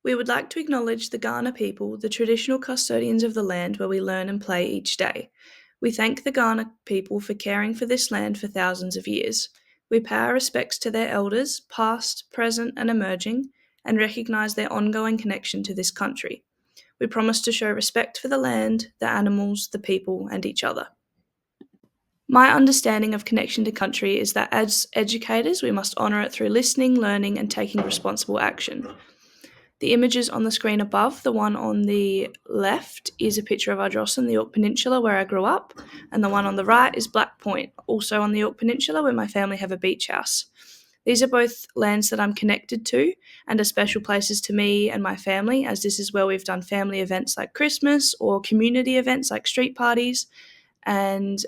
We would like to acknowledge the Kaurna people, the traditional custodians of the land where we learn and play each day. We thank the Kaurna people for caring for this land for thousands of years. We pay our respects to their elders, past, present, and emerging, and recognise their ongoing connection to this country. We promise to show respect for the land, the animals, the people, and each other. My understanding of connection to country is that as educators, we must honour it through listening, learning, and taking responsible action. The images on the screen above, the one on the left is a picture of Ardrossan, the York Peninsula, where I grew up, and the one on the right is Black Point, also on the York Peninsula, where my family have a beach house. These are both lands that I'm connected to and are special places to me and my family, as this is where we've done family events like Christmas or community events like street parties, and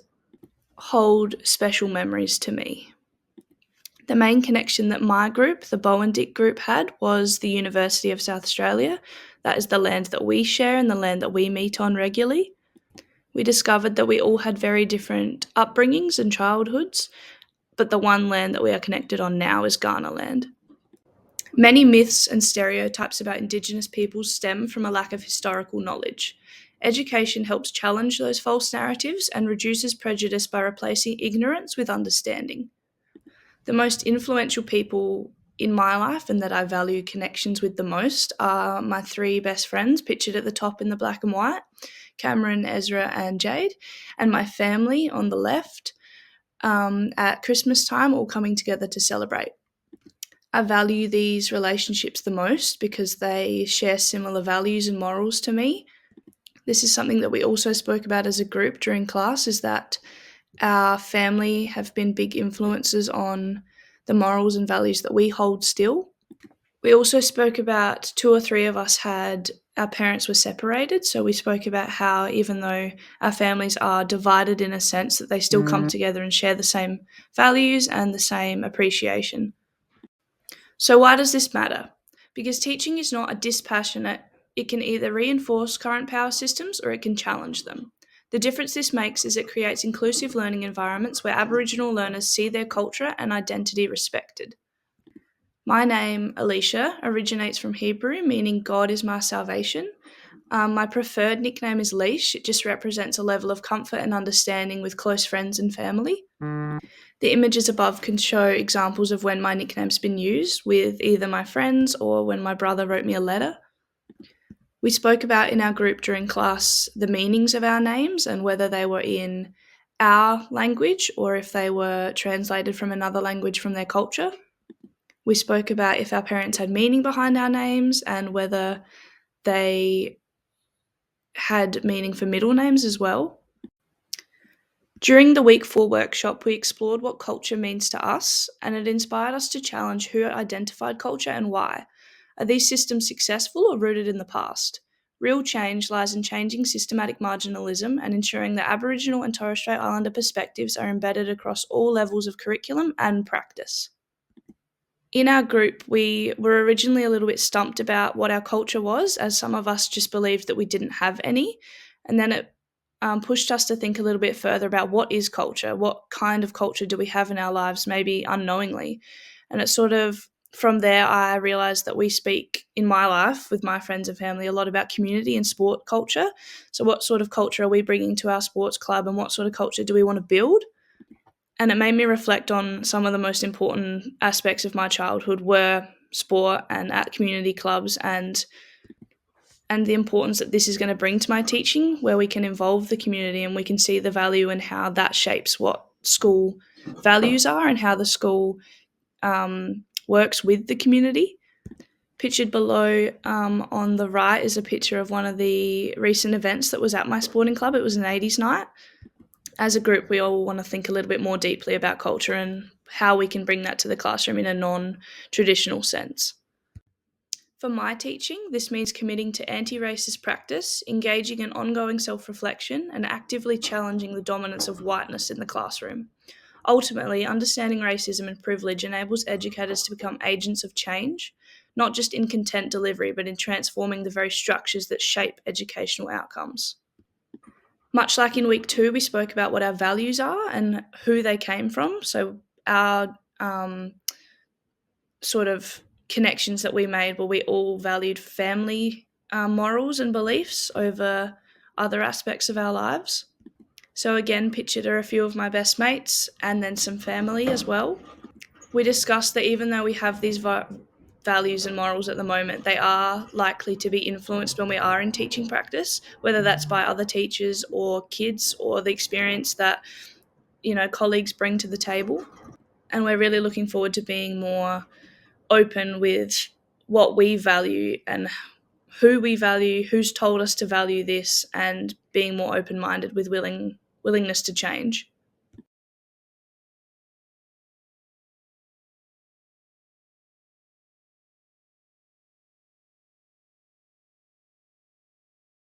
hold special memories to me. The main connection that my group, the Bowen Dick group, had was the University of South Australia. That is the land that we share and the land that we meet on regularly. We discovered that we all had very different upbringings and childhoods, but the one land that we are connected on now is Kaurna land. Many myths and stereotypes about Indigenous peoples stem from a lack of historical knowledge. Education helps challenge those false narratives and reduces prejudice by replacing ignorance with understanding. The most influential people in my life and that I value connections with the most are my three best friends, pictured at the top in the black and white, Cameron, Ezra, and Jade, and my family on the left at Christmas time, all coming together to celebrate. I value these relationships the most because they share similar values and morals to me. This is something that we also spoke about as a group during class, is that our family have been big influences on the morals and values that we hold still. We also spoke about two or three of us our parents were separated, so we spoke about how even though our families are divided in a sense, that they still come together and share the same values and the same appreciation. So why does this matter? Because teaching is not a dispassionate, it can either reinforce current power systems or it can challenge them. The difference this makes is it creates inclusive learning environments where Aboriginal learners see their culture and identity respected. My name, Alicia, originates from Hebrew, meaning God is my salvation. My preferred nickname is Leash. It just represents a level of comfort and understanding with close friends and family. The images above can show examples of when my nickname's been used with either my friends or when my brother wrote me a letter. We spoke about in our group during class the meanings of our names and whether they were in our language or if they were translated from another language from their culture. We spoke about if our parents had meaning behind our names and whether they had meaning for middle names as well. During the Week 4 workshop, we explored what culture means to us, and it inspired us to challenge who identified culture and why. Are these systems successful or rooted in the past? Real change lies in changing systematic marginalism and ensuring that Aboriginal and Torres Strait Islander perspectives are embedded across all levels of curriculum and practice. In our group, we were originally a little bit stumped about what our culture was, as some of us just believed that we didn't have any, and then it pushed us to think a little bit further about what is culture, what kind of culture do we have in our lives, maybe unknowingly. And it's sort of from there I realised that we speak in my life with my friends and family a lot about community and sport culture. So what sort of culture are we bringing to our sports club and what sort of culture do we want to build? And it made me reflect on some of the most important aspects of my childhood were sport and at community clubs and the importance that this is going to bring to my teaching, where we can involve the community and we can see the value and how that shapes what school values are and how the school works with the community. Pictured below on the right is a picture of one of the recent events that was at my sporting club. It was an 80s night. As a group, we all want to think a little bit more deeply about culture and how we can bring that to the classroom in a non-traditional sense. For my teaching, this means committing to anti-racist practice, engaging in ongoing self-reflection, and actively challenging the dominance of whiteness in the classroom. Ultimately, understanding racism and privilege enables educators to become agents of change, not just in content delivery, but in transforming the very structures that shape educational outcomes. Much like in week 2, we spoke about what our values are and who they came from. So our sort of connections that we made where we all valued family morals and beliefs over other aspects of our lives. So again, pictured are a few of my best mates and then some family as well. We discussed that even though we have these values and morals at the moment, they are likely to be influenced when we are in teaching practice, whether that's by other teachers or kids or the experience that, colleagues bring to the table. And we're really looking forward to being more open with what we value and who we value, who's told us to value this, and being more open-minded with willingness to change.